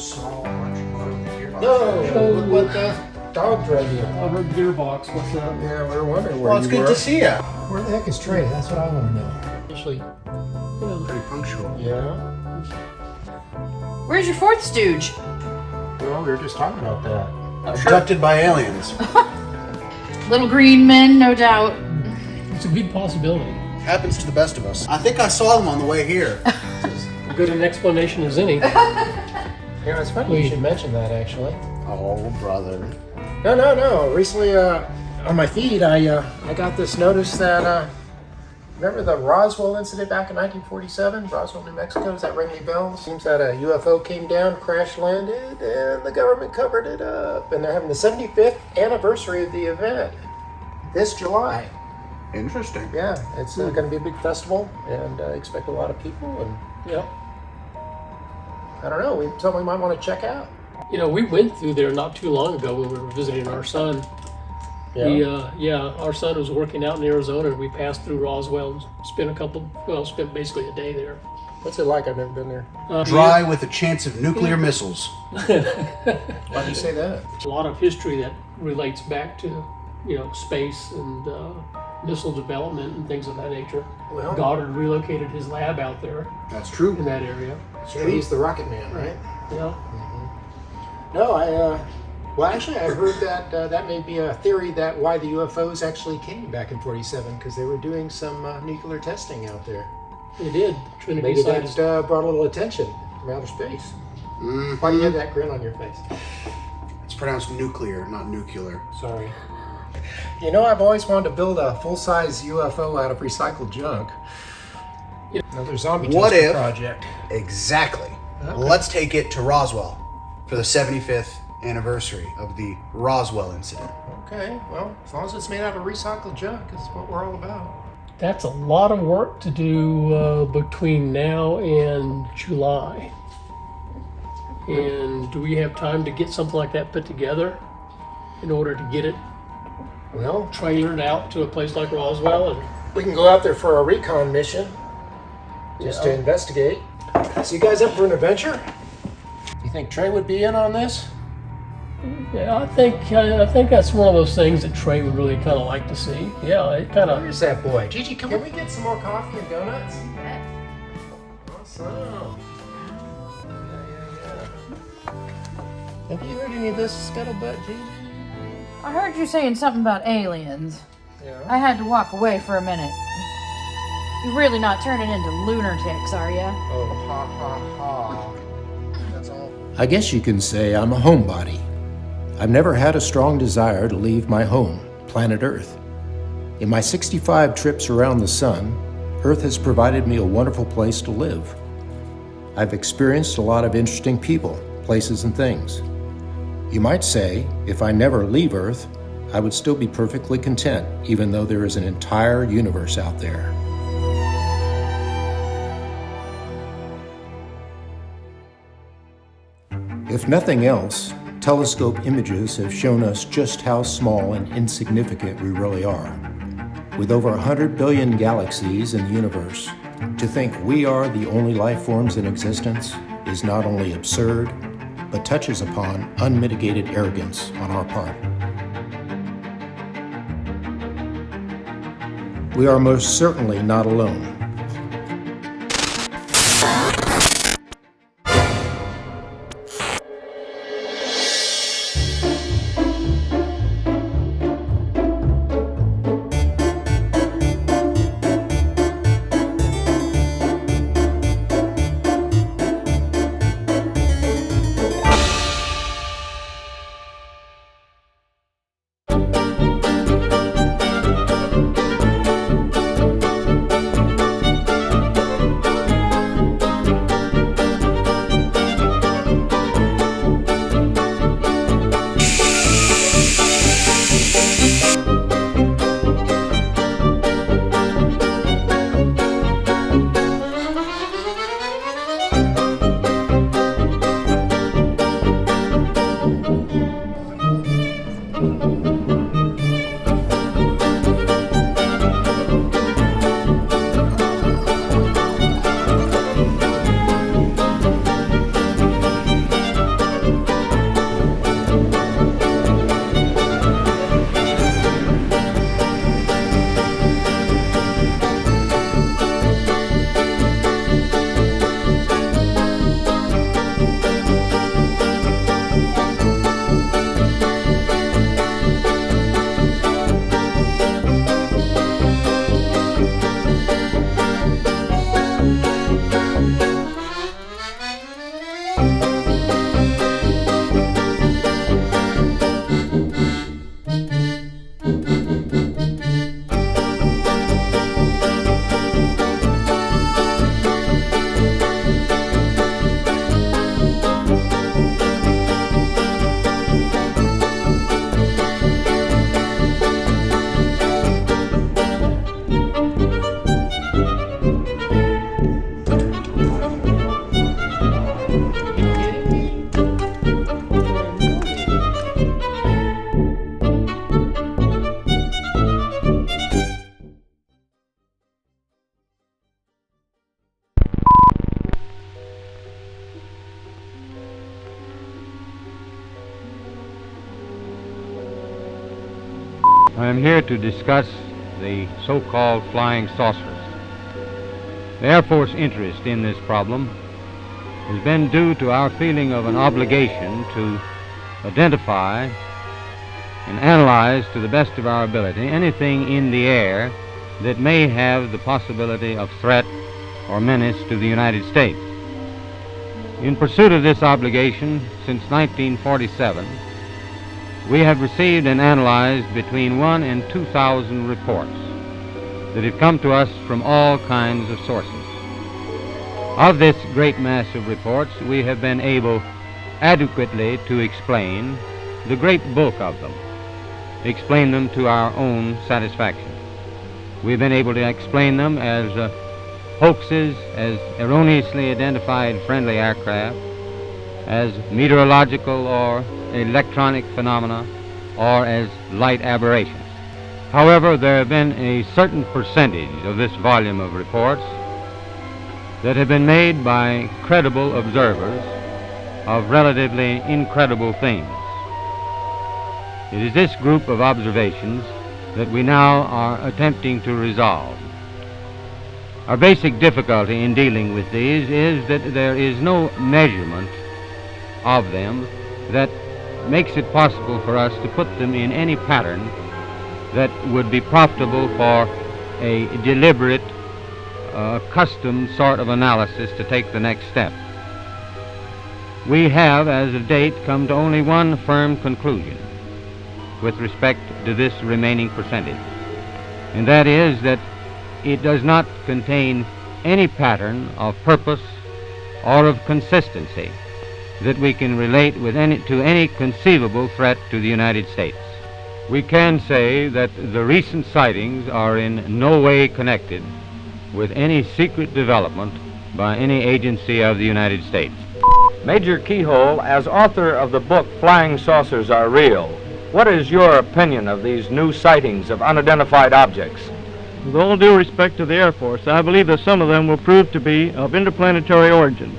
small electric motor with a gearbox. No, look what the dog's right here. I heard gearbox. What's that? Yeah, we were wondering where Well, it's you good were. to see you. Where the heck is Trey? That's what I want to know. Actually, Yeah. Pretty punctual. yeah. Where's your fourth stooge? Well, we were just talking about that. Abducted by aliens. Little green men, no doubt. It's a good possibility. Happens to the best of us. I think I saw them on the way here. As good an explanation as any. Yeah, it's funny you should mention that, actually. Oh, brother. No. Recently, on my feed, I got this notice that, remember the Roswell incident back in 1947? Roswell, New Mexico? Does that ring any bells? Seems that a UFO came down, crash landed, and the government covered it up. And they're having the 75th anniversary of the event this July. Interesting. Yeah, it's going to be a big festival, and I expect a lot of people. And Yeah. I don't know, something we might want to check out. You know, we went through there not too long ago when we were visiting our son. Our son was working out in Arizona, and we passed through Roswell and spent basically a day there. What's it like? I've never been there. Dry with a chance of nuclear missiles. Why do you say that? A lot of history that relates back to, space and missile development and things of that nature. Well- Goddard relocated his lab out there That's true. in that area. Yeah, he's the rocket man, right? Yeah. No, actually, I heard that that may be a theory that why the UFOs actually came back in 47, because they were doing some nuclear testing out there. They did. Trinity Maybe sites. that brought a little attention from outer space. Why do you have that grin on your face? It's pronounced nuclear, not nuclear. Sorry. You know, I've always wanted to build a full-size UFO out of recycled junk. Another zombie What tester if- project. Exactly. Okay. Let's take it to Roswell for the 75th anniversary of the Roswell incident. Okay, well, as long as it's made out of recycled junk, is what we're all about. That's a lot of work to do between now and July. And do we have time to get something like that put together in order to get it Well, trailered out to a place like Roswell? And we can go out there for a recon mission, just to investigate. So you guys up for an adventure? You think Trey would be in on this? yeah, I think that's one of those things that Trey would really kind of like to see. Yeah, it kind of. Where's that boy? Gigi, can we get some more coffee and donuts? Awesome. Yeah. Have you heard any of this scuttlebutt, Gigi? I heard you saying something about aliens. Yeah. I had to walk away for a minute. You're really not turning into lunatics, are ya? Oh, ha ha ha. That's all. I guess you can say I'm a homebody. I've never had a strong desire to leave my home, planet Earth. In my 65 trips around the sun, Earth has provided me a wonderful place to live. I've experienced a lot of interesting people, places, and things. You might say, if I never leave Earth, I would still be perfectly content, even though there is an entire universe out there. If nothing else, telescope images have shown us just how small and insignificant we really are. With over 100 billion galaxies in the universe, to think we are the only life forms in existence is not only absurd, but touches upon unmitigated arrogance on our part. We are most certainly not alone. I am here to discuss the so-called flying saucers. The Air Force interest in this problem has been due to our feeling of an obligation to identify and analyze to the best of our ability anything in the air that may have the possibility of threat or menace to the United States. In pursuit of this obligation, since 1947, we have received and analyzed between 1,000 and 2,000 reports that have come to us from all kinds of sources. Of this great mass of reports, we have been able adequately to explain the great bulk of them, explain them to our own satisfaction. We've been able to explain them as hoaxes, as erroneously identified friendly aircraft, as meteorological or electronic phenomena, or as light aberrations. However, there have been a certain percentage of this volume of reports that have been made by credible observers of relatively incredible things. It is this group of observations that we now are attempting to resolve. Our basic difficulty in dealing with these is that there is no measurement of them that makes it possible for us to put them in any pattern that would be profitable for a deliberate, custom sort of analysis to take the next step. We have, as of date, come to only one firm conclusion with respect to this remaining percentage, and that is that it does not contain any pattern of purpose or of consistency that we can relate with to any conceivable threat to the United States. We can say that the recent sightings are in no way connected with any secret development by any agency of the United States. Major Keyhole, as author of the book Flying Saucers Are Real, what is your opinion of these new sightings of unidentified objects? With all due respect to the Air Force, I believe that some of them will prove to be of interplanetary origin.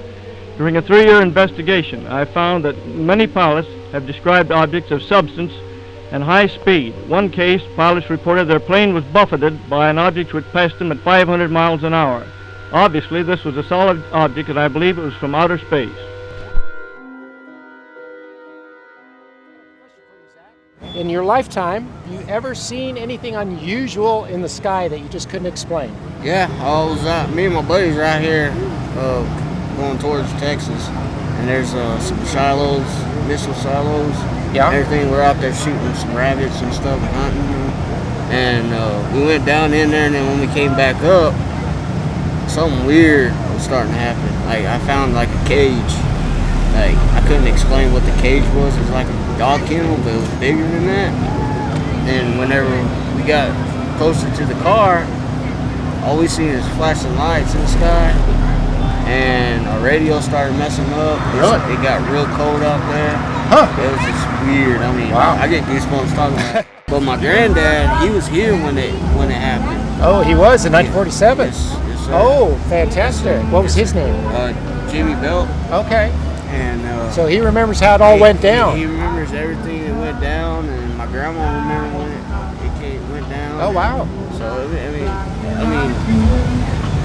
During a 3-year investigation, I found that many pilots have described objects of substance and high speed. One case, pilots reported their plane was buffeted by an object which passed them at 500 miles an hour. Obviously, this was a solid object, and I believe it was from outer space. In your lifetime, you ever seen anything unusual in the sky that you just couldn't explain? Yeah, I was me and my buddies right here going towards Texas, and there's some silos, missile silos. Yeah. Everything. We're out there shooting some rabbits and stuff and hunting them. And we went down in there, and then when we came back up, something weird was starting to happen. Like, I found like a cage. Like, I couldn't explain what the cage was. It was like a dog kennel, but it was bigger than that. And whenever we got closer to the car, all we see is flashing lights in the sky. And our radio started messing up. Really? It got real cold out there. Huh. It was just weird. I mean, wow. I get goosebumps talking about it. But my granddad, he was here when it happened. Oh, he was in 1947? Yes, sir. Oh, fantastic. What was his name? Jimmy Belt. Okay. And so he remembers how it all went down. He remembers everything that went down, and my grandma remembered when it went down. Oh, wow. So I mean,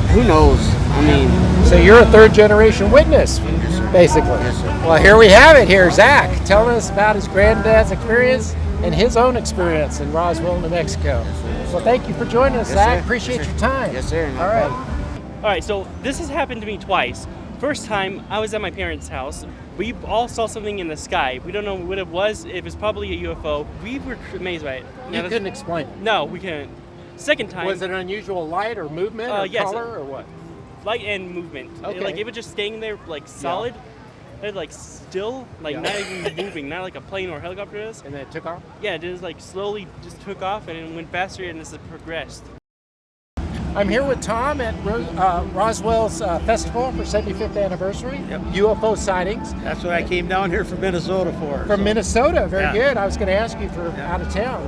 who knows? I mean, so you're a third-generation witness, yes, sir. basically. Yes, sir. Well, here we have it. Here, Zach, telling us about his granddad's experience and his own experience in Roswell, New Mexico. Yes, well, thank you for joining us, yes, Zach. Sir. Appreciate yes, your time. Yes, sir. No all right. problem. All right, so this has happened to me twice. First time, I was at my parents' house. We all saw something in the sky. We don't know what it was. It was probably a UFO. We were amazed by it. You couldn't explain it? No, we couldn't. Second time. Was it an unusual light or movement or yes, color or what? Light and movement. Okay. It was just staying there like solid. It like still, like not even moving, not like a plane or helicopter is. And then it took off? Yeah, it just like slowly just took off and it went faster and it progressed. I'm here with Tom at Roswell's festival for 75th anniversary. Yep. UFO sightings. That's what I came down here from Minnesota for. From Minnesota, very Yeah. good. I was going to ask you for out of town.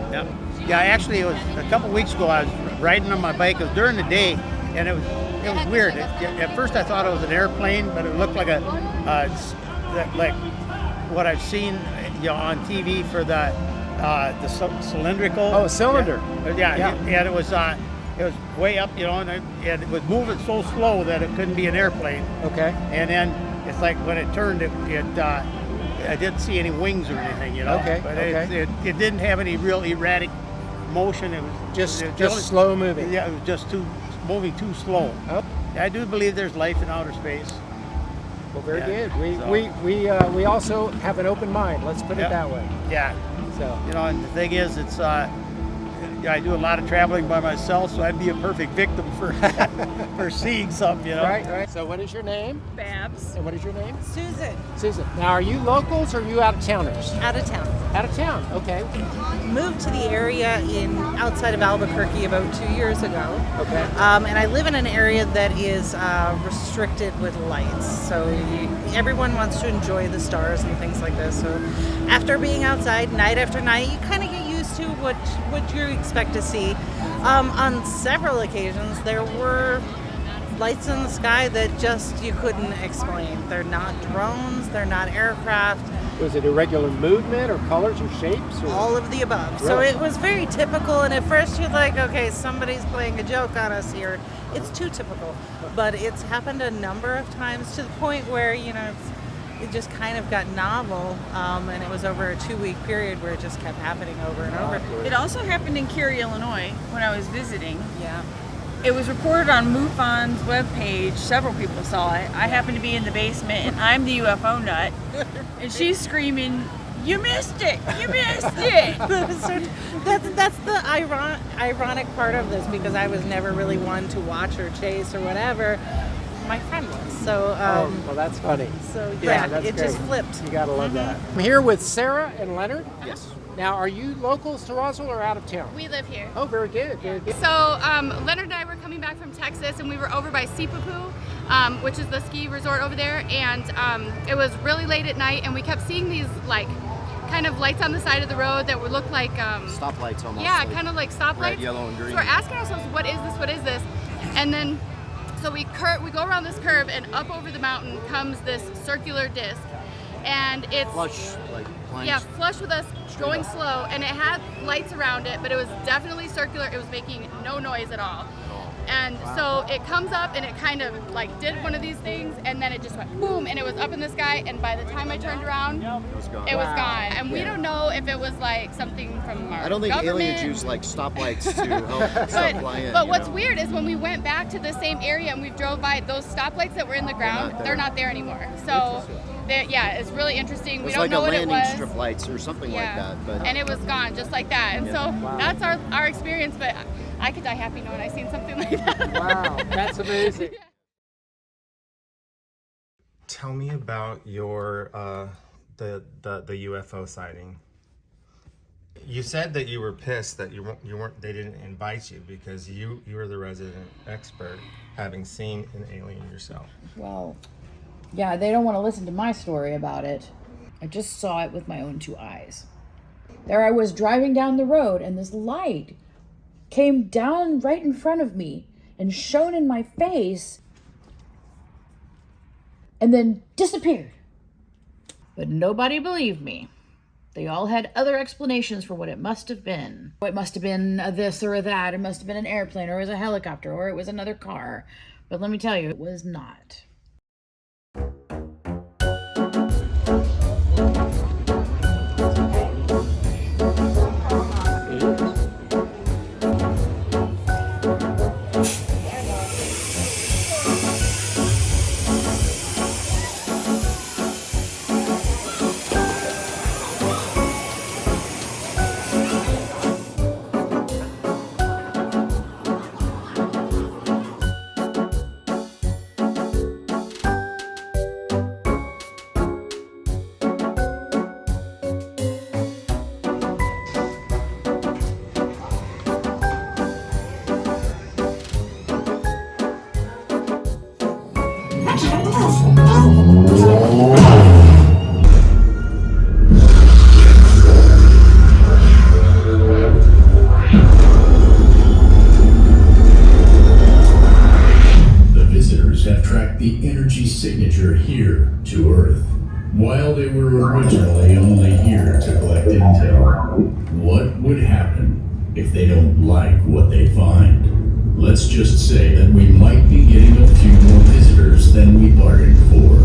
Yeah, actually, it was a couple weeks ago. I was riding on my bike. It was during the day, and it was weird. At first, I thought it was an airplane, but it looked like like what I've seen, on TV for the cylindrical. Oh, a cylinder. Yeah. And it was way up, and it was moving so slow that it couldn't be an airplane. Okay. And then it's like when it turned, I didn't see any wings or anything, Okay. But Okay. it didn't have any real erratic motion. It was Just slow moving. Yeah, it was just moving too slow. Oh. I do believe there's life in outer space. Well, very good. We also have an open mind. Let's put it that way. Yeah. So and the thing is, it's I do a lot of traveling by myself, so I'd be a perfect victim for for seeing something, Right. So what is your name? Babs. And what is your name? Susan. Susan. Now, are you locals or are you out of towners? Out of town. Out of town. Okay. Moved to the area outside of Albuquerque about 2 years ago. Okay. And I live in an area that is restricted with lights. So everyone wants to enjoy the stars and things like this. So after being outside night after night, you kind of get used to what you expect to see. On several occasions, there were lights in the sky that just you couldn't explain. They're not drones, they're not aircraft. Was it irregular movement or colors or shapes? Or? All of the above. Really? So it was very typical, and at first you're like, okay, somebody's playing a joke on us here. It's too typical. But it's happened a number of times to the point where, it just kind of got novel, and it was over a 2-week period where it just kept happening over and over. It also happened in Cary, Illinois, when I was visiting. Yeah. It was reported on MUFON's webpage. Several people saw it. I happened to be in the basement, and I'm the UFO nut. And she's screaming, "You missed it! You missed it!" That's the ironic part of this, because I was never really one to watch or chase or whatever. My friend was. So, well, that's funny. So, that's it great. just flipped. You gotta love that. I'm here with Sarah and Leonard. Yes. Now, are you locals to Roswell or out of town? We live here. Oh, very good. Very good. So Leonard and I were coming back from Texas, and we were over by Sipapu, which is the ski resort over there, and it was really late at night, and we kept seeing these kind of lights on the side of the road that would look like stoplights almost. Yeah, kind of like stoplights. Red, yellow, and green. So we're asking ourselves, what is this? What is this? And then so we go around this curve, and up over the mountain comes this circular disc, and it's flush, flush with us, going slow, and it had lights around it, but it was definitely circular. It was making no noise at all. And so it comes up, and it kind of did one of these things, and then it just went boom, and it was up in the sky, and by the time I turned around, it was gone. And we don't know if it was something from our I don't think government. aliens use stoplights to help stuff fly in. But what's weird is when we went back to the same area and we drove by, those stoplights that were in the ground, they're not there anymore. So it's really interesting. We don't know what it was. It's like a landing strip lights or something like that. But and it was gone just like that. And so that's our experience. But I could die happy knowing I seen something like that. Wow, that's amazing. Tell me about your the UFO sighting. You said that you were pissed that you weren't they didn't invite you because you were the resident expert, having seen an alien yourself. Well, yeah, they don't want to listen to my story about it. I just saw it with my own 2 eyes. There I was driving down the road, and this light came down right in front of me and shone in my face and then disappeared. But nobody believed me. They all had other explanations for what it must have been. It must have been this or that. It must have been an airplane, or it was a helicopter, or it was another car. But let me tell you, it was not. While they were originally only here to collect intel, what would happen if they don't like what they find? Let's just say that we might be getting a few more visitors than we bargained for.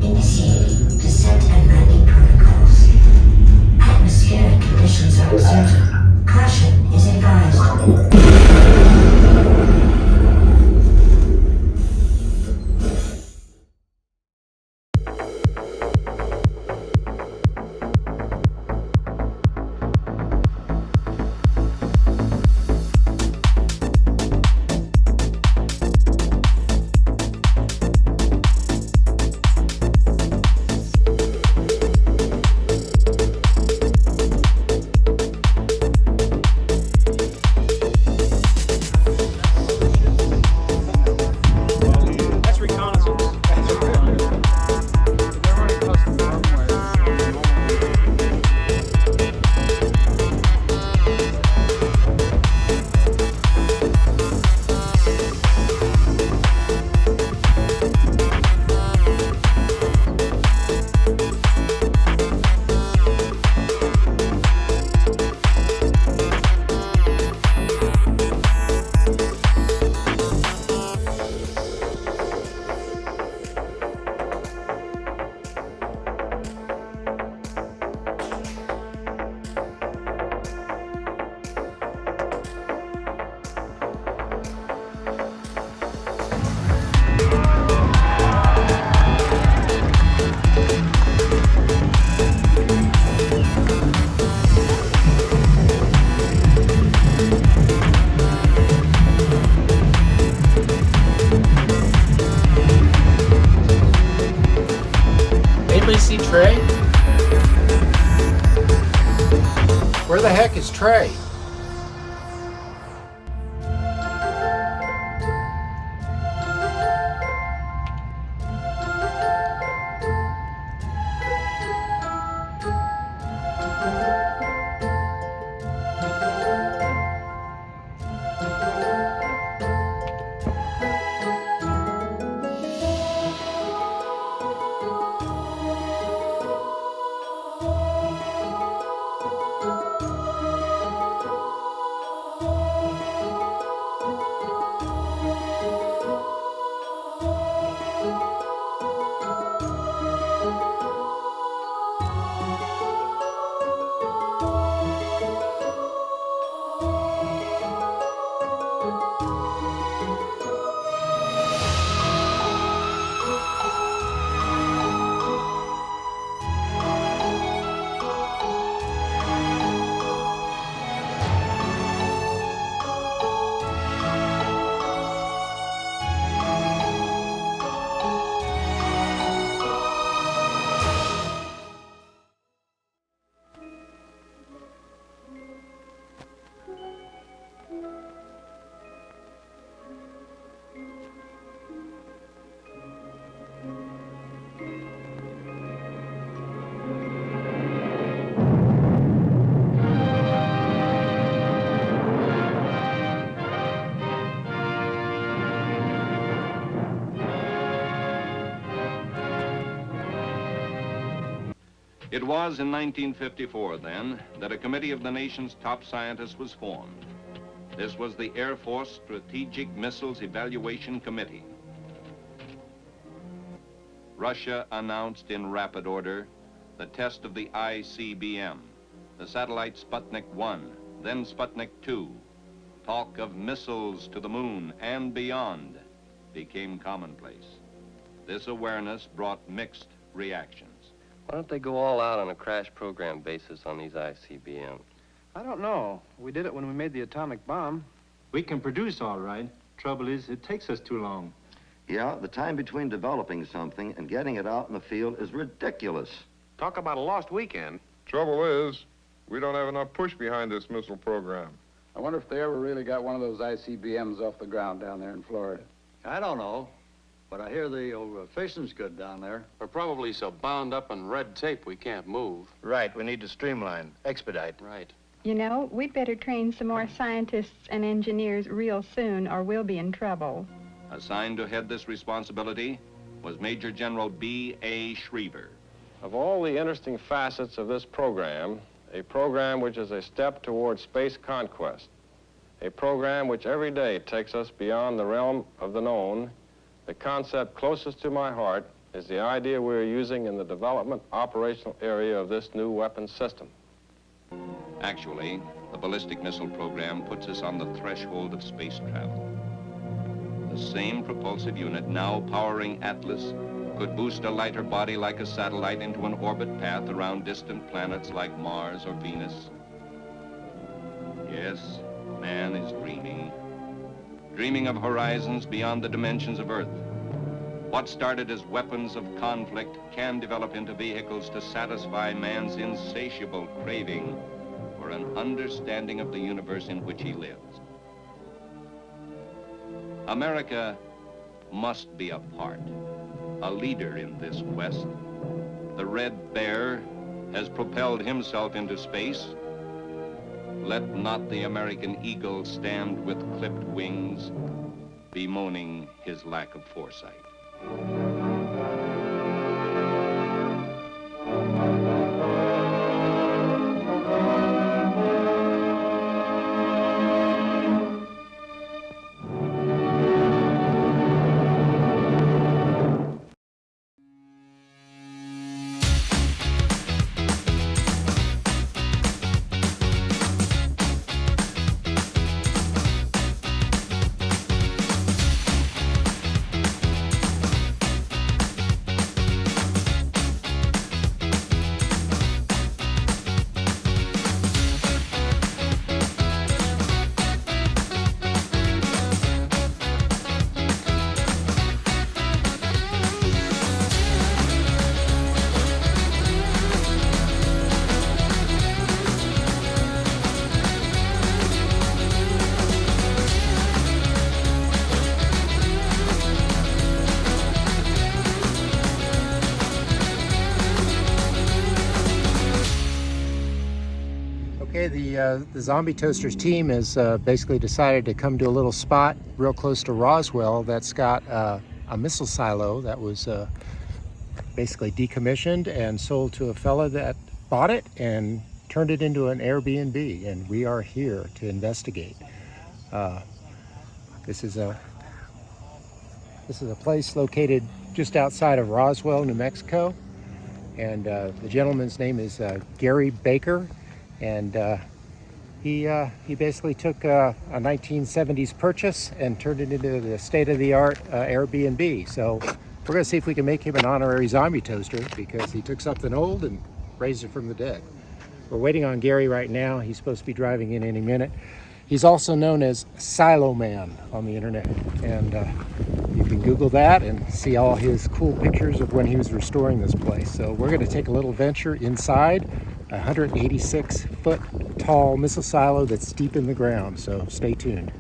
Initiate descent and landing protocols. Atmospheric conditions are uncertain. Caution is advised. See Trey? Where the heck is Trey? It was in 1954, then, that a committee of the nation's top scientists was formed. This was the Air Force Strategic Missiles Evaluation Committee. Russia announced in rapid order the test of the ICBM, the satellite Sputnik 1, then Sputnik 2. Talk of missiles to the moon and beyond became commonplace. This awareness brought mixed reactions. Why don't they go all out on a crash program basis on these ICBMs? I don't know. We did it when we made the atomic bomb. We can produce all right. Trouble is, it takes us too long. Yeah, the time between developing something and getting it out in the field is ridiculous. Talk about a lost weekend. Trouble is, we don't have enough push behind this missile program. I wonder if they ever really got one of those ICBMs off the ground down there in Florida. I don't know, but I hear the fishing's good down there. We're probably so bound up in red tape we can't move. Right, we need to streamline, expedite. Right. You know, we'd better train some more scientists and engineers real soon, or we'll be in trouble. Assigned to head this responsibility was Major General B.A. Schriever. Of all the interesting facets of this program, a program which is a step towards space conquest, a program which every day takes us beyond the realm of the known, the concept closest to my heart is the idea we're using in the development operational area of this new weapons system. Actually, the ballistic missile program puts us on the threshold of space travel. The same propulsive unit now powering Atlas could boost a lighter body like a satellite into an orbit path around distant planets like Mars or Venus. Yes, man is dreaming of horizons beyond the dimensions of Earth. What started as weapons of conflict can develop into vehicles to satisfy man's insatiable craving for an understanding of the universe in which he lives. America must be a part, a leader in this quest. The Red Bear has propelled himself into space. Let not the American eagle stand with clipped wings, bemoaning his lack of foresight. Okay, the Zombie Toasters team has basically decided to come to a little spot real close to Roswell that's got a missile silo that was basically decommissioned and sold to a fella that bought it and turned it into an Airbnb, and we are here to investigate. This is a place located just outside of Roswell, New Mexico, and the gentleman's name is Gary Baker. And he basically took a 1970s purchase and turned it into the state-of-the-art Airbnb. So we're going to see if we can make him an honorary zombie toaster, because he took something old and raised it from the dead. We're waiting on Gary right now. He's supposed to be driving in any minute. He's also known as Silo Man on the internet, and you can Google that and see all his cool pictures of when he was restoring this place. So we're going to take a little venture inside a 186-foot tall missile silo that's deep in the ground, so stay tuned.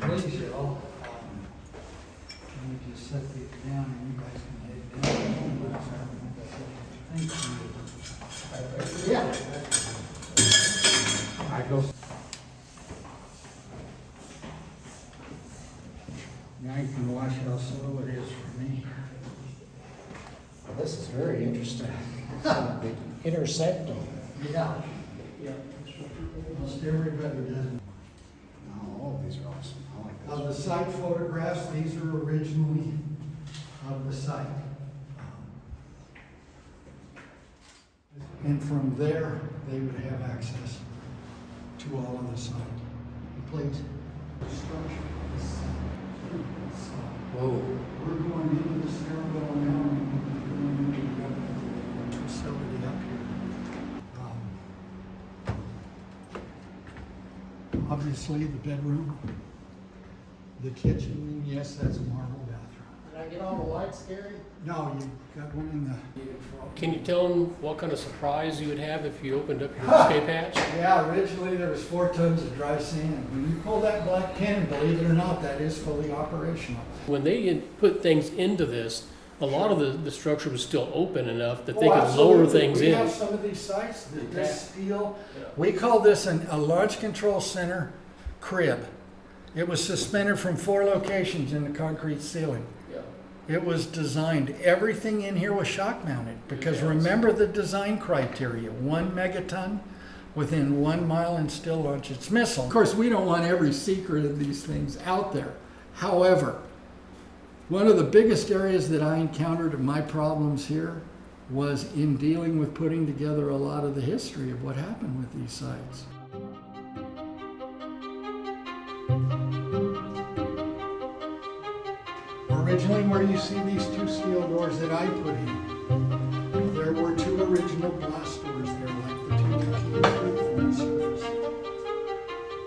Please, y'all. Let me just set these down and you guys can head down. Thank you. Yeah. I go. Now you can watch how slow it is for me. Well, this is very interesting. Big intersecting. Yeah. Almost everybody does. All of these are awesome. I like this. Of the site photographs, these are originally of the site. And from there, they would have access to all of the site. Please. Structure. Whoa. We're going into the stairwell now, and we're going into the facility up here. Obviously, the bedroom, the kitchen, and yes, that's a marble bathroom. Did I get all the lights, Gary? No, you got one in the... Can you tell them what kind of surprise you would have if you opened up your escape hatch? Yeah, originally there was 4 tons of dry sand. When you pull that black pin, believe it or not, that is fully operational. When they put things into this, a lot of the structure was still open enough that they could lower things we in. have some of these sites, this steel, we call this a large control center crib. It was suspended from 4 locations in the concrete ceiling. It was designed, everything in here was shock mounted, because remember the design criteria, 1 megaton within 1 mile and still launch its missile. Of course, we don't want every secret of these things out there. However, one of the biggest areas that I encountered of my problems here was in dealing with putting together a lot of the history of what happened with these sites. Originally, where you see these 2 steel doors that I put in, there were 2 original blast doors there, like the 2 that came through from the surface.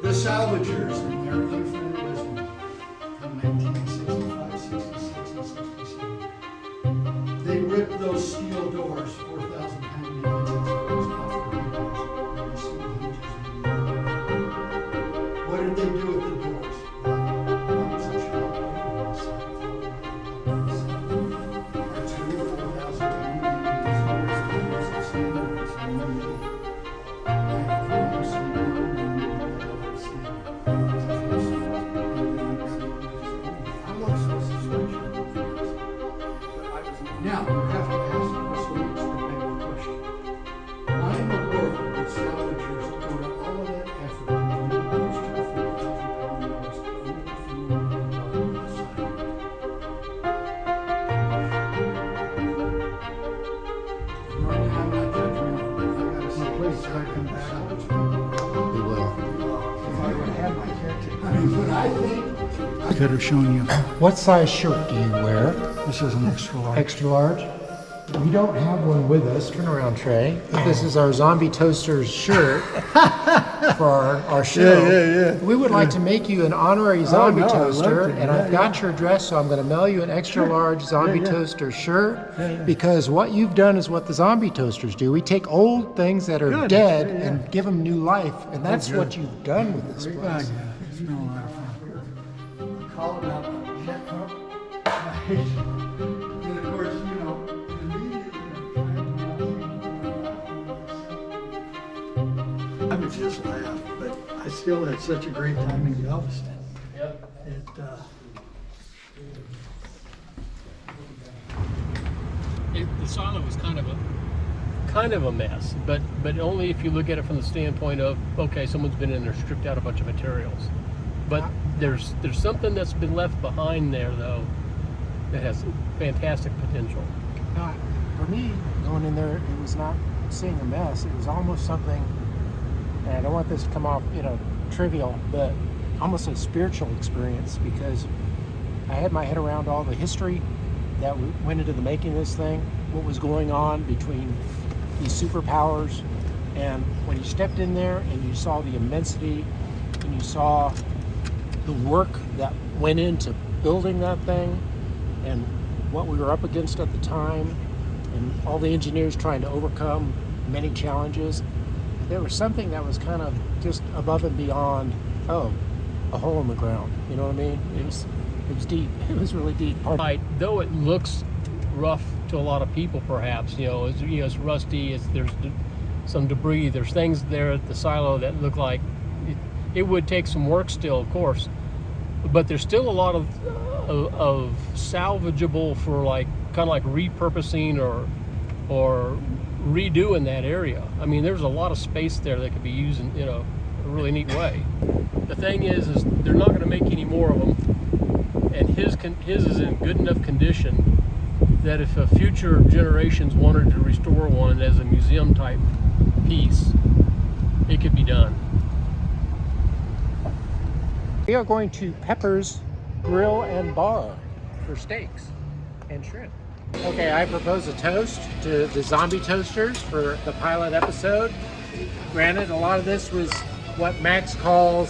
The salvagers in their infinite wisdom in 1965, 66, and 67, they ripped those steel doors, 4,000-pound engines, off the windows. You see the hinges in there. What did they do with the doors? Now, you have to ask yourself the big question. Why in the world would salvagers go to all of that effort to move those 2 4,000-pound doors over the side? Normally, I'm not judgmental, but I gotta say, please, I come back. We will. If I would have my character. I mean, but I think I could have shown you. What size shirt do you wear? This is an extra large. Extra large? We don't have one with us. Turn around, Trey. This is our Zombie Toasters shirt for our show. Yeah. We would like to make you an honorary Zombie no, I Toaster, loved it. and I've got your address, so I'm going to mail you an extra large Zombie Toaster shirt, because what you've done is what the Zombie Toasters do. We take old things that are dead and give them new life, and that's what you've done with this place. It's been a lot of fun. Call it out. And of course, you know, I would just laugh, but I still had such a great time in Galveston. Yep. The silo was kind of a mess, but only if you look at it from the standpoint of, okay, someone's been in there, stripped out a bunch of materials. But there's something that's been left behind there, though, that has fantastic potential. For me, going in there, it was not seeing a mess. It was almost something, and I don't want this to come off, trivial, but almost a spiritual experience, because I had my head around all the history that went into the making of this thing, what was going on between these superpowers, and when you stepped in there and you saw the immensity and you saw the work that went into building that thing and what we were up against at the time and all the engineers trying to overcome many challenges, there was something that was kind of just above and beyond, a hole in the ground, you know what I mean? It was deep. It was really deep. Right, though it looks rough to a lot of people, perhaps, it's rusty, there's some debris, there's things there at the silo that look like it would take some work still, of course, but there's still a lot of salvageable for kind of like repurposing or redoing that area. I mean, there's a lot of space there that could be used in a really neat way. The thing is they're not going to make any more of them, and his is in good enough condition that if future generations wanted to restore one as a museum type piece, it could be done. We are going to Pepper's Grill and Bar for steaks and shrimp. Okay, I propose a toast to the Zombie Toasters for the pilot episode. Granted, a lot of this was what Max calls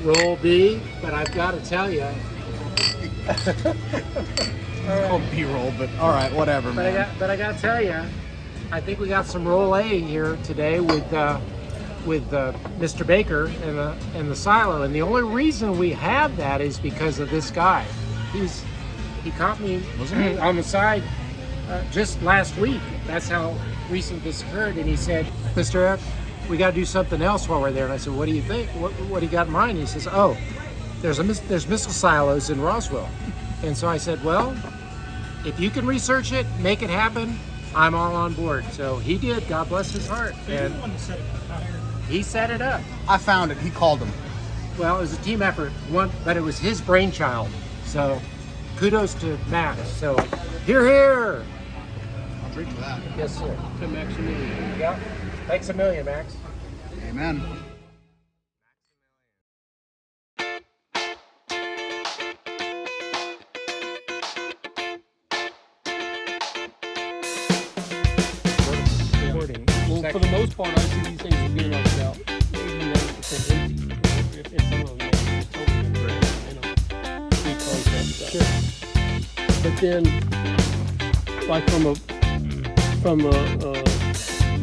roll B, but I've got to tell you. It's called B-roll, but all right, whatever, man. But I got to tell you, I think we got some roll A here today with Mr. Baker and the silo, and the only reason we have that is because of this guy. He's He caught me on the side just last week. That's how recent this occurred. And he said, Mr. Eric, we got to do something else while we're there. And I said, what do you think? What do you got in mind? He says, oh, there's missile silos in Roswell. And so I said, well, if you can research it, make it happen, I'm all on board. So he did, God bless his heart. And he set it up. I found it, he called him. Well, it was a team effort, but it was his brainchild. So kudos to Max. So here. I'll drink to that. Yes, sir. To Maximilian. Yeah. Thanks a million, Max. Amen. Well, for the most part, I see these things as being like about 80-90% empty. If some of them are totally pre-concept stuff. But then, like from a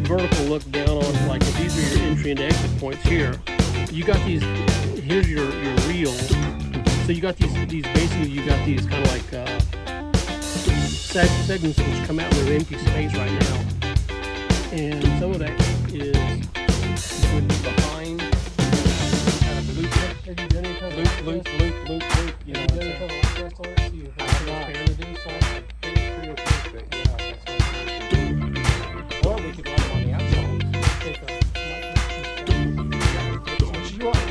vertical look down on, like if these are your entry and exit points here, you got these. Here's your reel. So you got these basically you got these kind of like segments which come out in their empty space right now. And some of that is would be behind kind of loop, you know. Or we could run them on the outside. Take what you want.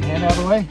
Hand out of the way.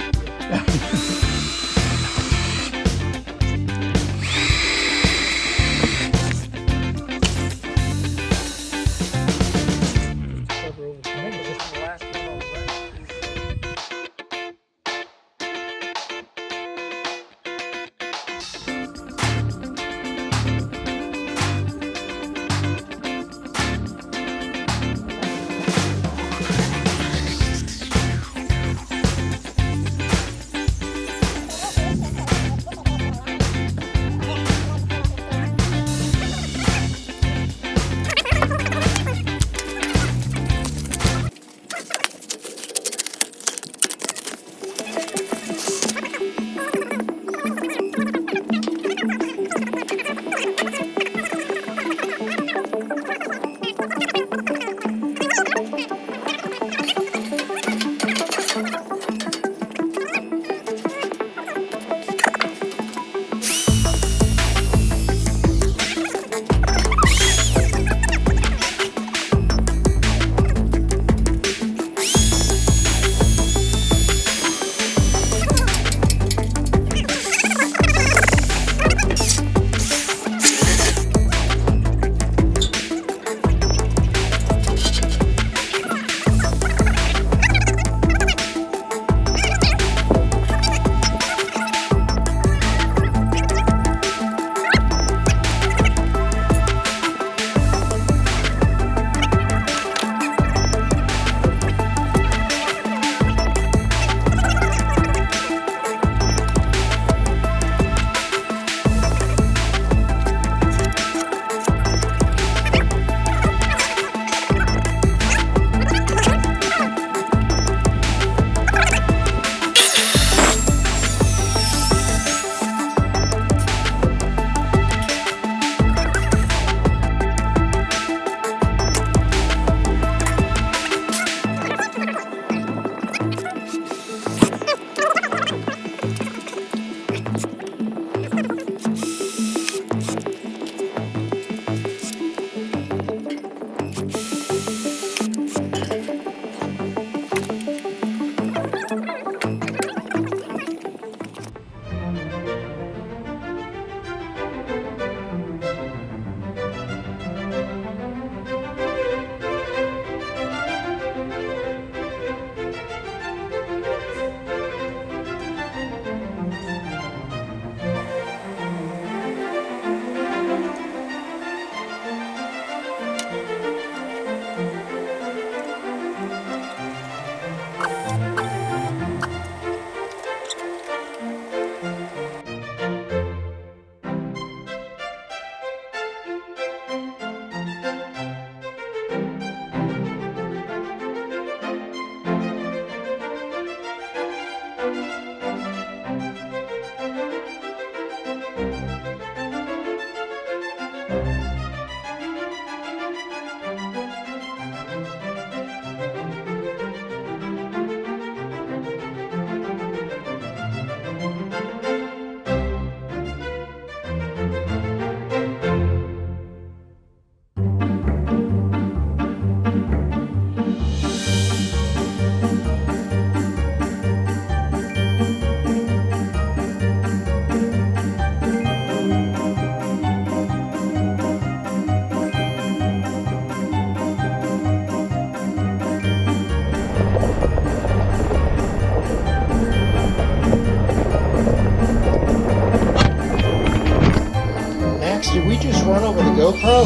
one over the GoPro?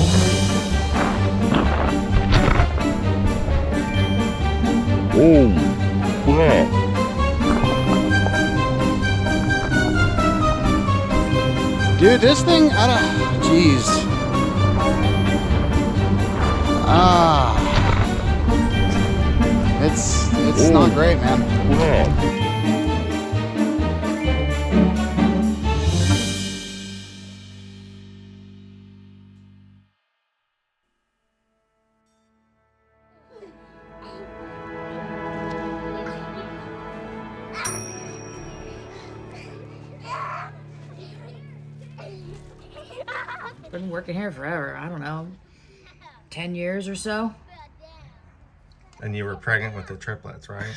Oh, crap. Dude, this thing, I don't, jeez. It's not great, man. Been working here forever. I don't know, 10 years or so. And you were pregnant with the triplets, right?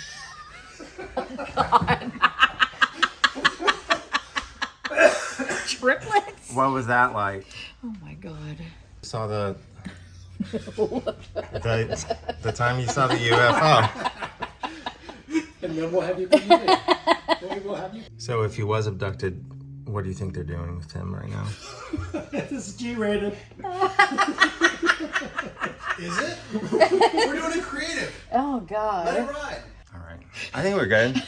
God. Triplets? What was that like? Oh my God. Saw the time you saw the UFO. And then we'll have you believe it. We'll have you. So if he was abducted, what do you think they're doing with him right now? This is G-rated. Is it? We're doing it creative. Oh God. Let it ride. All right. I think we're good.